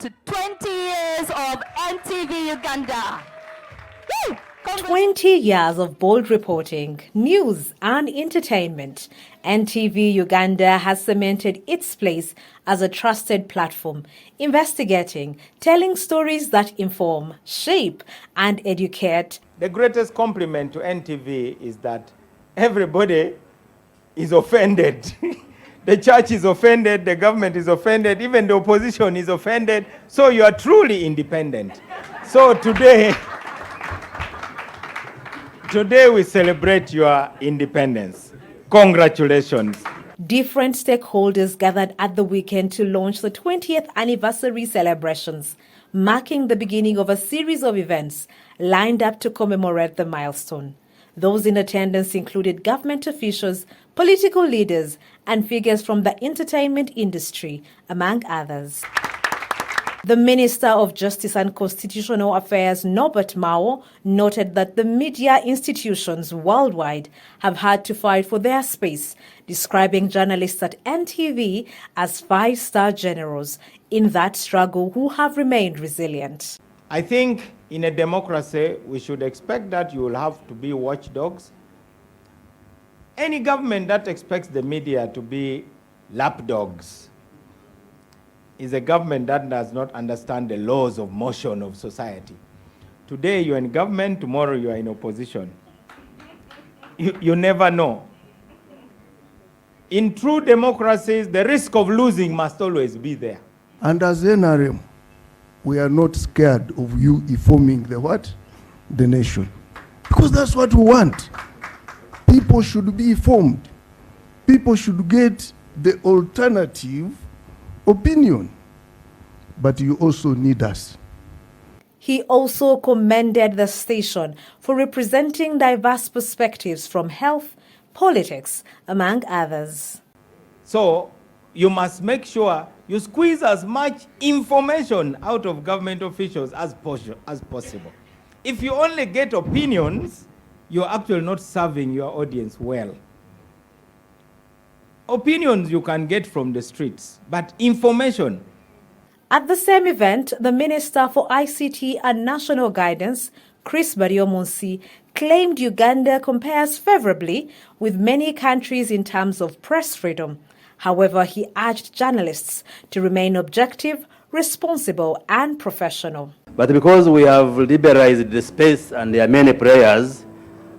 to 20 years of NTV Uganda. Woo! 20 years of bold reporting, news and entertainment. NTV Uganda has cemented its place as a trusted platform, investigating, telling stories that inform, shape and educate. The greatest compliment to NTV is that everybody is offended. The church is offended, the government is offended, even the opposition is offended. So you are truly independent. So today we celebrate your independence. Congratulations. Different stakeholders gathered at the weekend to launch the 20th anniversary celebrations, marking the beginning of a series of events lined up to commemorate the milestone. Those in attendance included government officials, political leaders, and figures from the entertainment industry, among others. The Minister of Justice and Constitutional Affairs, Norbert Mao, noted that the media institutions worldwide have had to fight for their space, describing journalists at NTV as five-star generals in that struggle who have remained resilient. I think in a democracy, we should expect that you will have to be watchdogs. Any government that expects the media to be lapdogs is a government that does not understand the laws of motion of society. Today you're in government, tomorrow you are in opposition. You never know. In true democracies, the risk of losing must always be there. And as NRM, we are not scared of you informing the what? The nation. Because that's what we want. People should be informed. People should get the alternative opinion. But you also need us. He also commended the station for representing diverse perspectives from health, politics, among others. So you must make sure you squeeze as much information out of government officials as possible. If you only get opinions, you're actually not serving your audience well. Opinions you can get from the streets, but information. At the same event, the Minister for ICT and National Guidance, Chris Baryomunsi, claimed Uganda compares favorably with many countries in terms of press freedom. However, he urged journalists to remain objective, responsible and professional. But because we have liberalized the space and there are many players,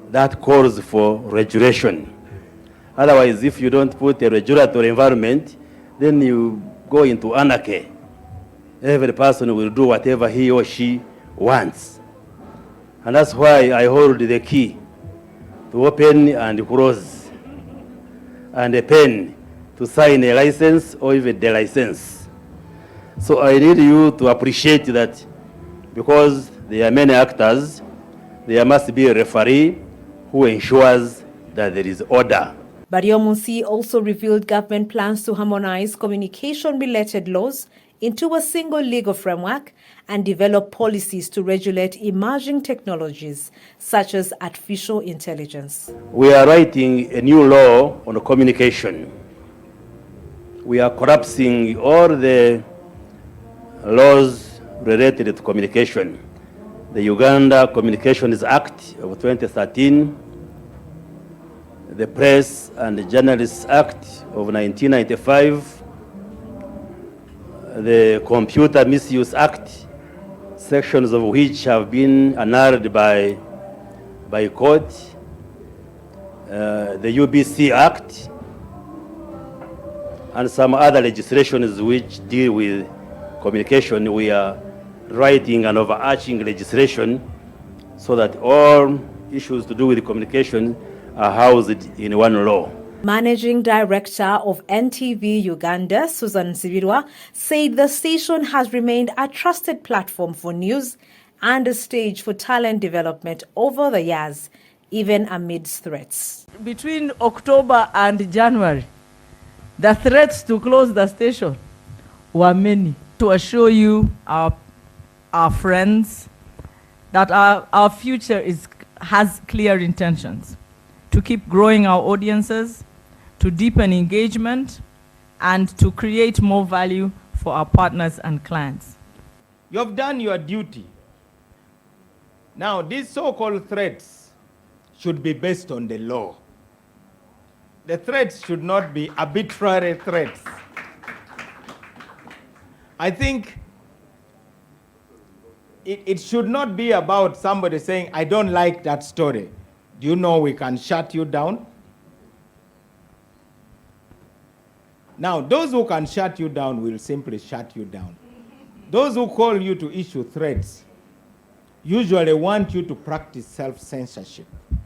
that calls for regulation. Otherwise, if you don't put a regulatory environment, then you go into anarchy. Every person will do whatever he or she wants. And that's why I hold the key to open and close, and a pen to sign a license or even the license. So I need you to appreciate that because there are many actors, there must be a referee who ensures that there is order. Baryomunsi also revealed government plans to harmonize communication-related laws into a single legal framework and develop policies to regulate emerging technologies such as artificial intelligence. We are writing a new law on communication. We are collapsing all the laws related to communication. The Uganda Communications Act of 2013, the Press and Journalists Act of 1995, the Computer Misuse Act, sections of which have been annulled by court, the UBC Act, and some other legislations which deal with communication. We are writing an overarching legislation so that all issues to do with communication are housed in one law. Managing Director of NTV Uganda, Susan Sibirwa, said the station has remained a trusted platform for news and a stage for talent development over the years, even amidst threats. Between October and January, the threats to close the station were many. To assure you, our friends, that our future has clear intentions to keep growing our audiences, to deepen engagement, and to create more value for our partners and clients. You have done your duty. Now, these so-called threats should be based on the law. The threats should not be arbitrary threats. I think it should not be about somebody saying, I don't like that story. Do you know we can shut you down? Now, those who can shut you down will simply shut you down. Those who call you to issue threats usually want you to practice self-censorship.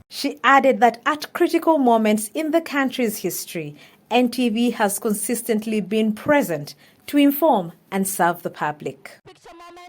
She added that at critical moments in the country's history, NTV has consistently been present to inform and serve the public. Picture moment.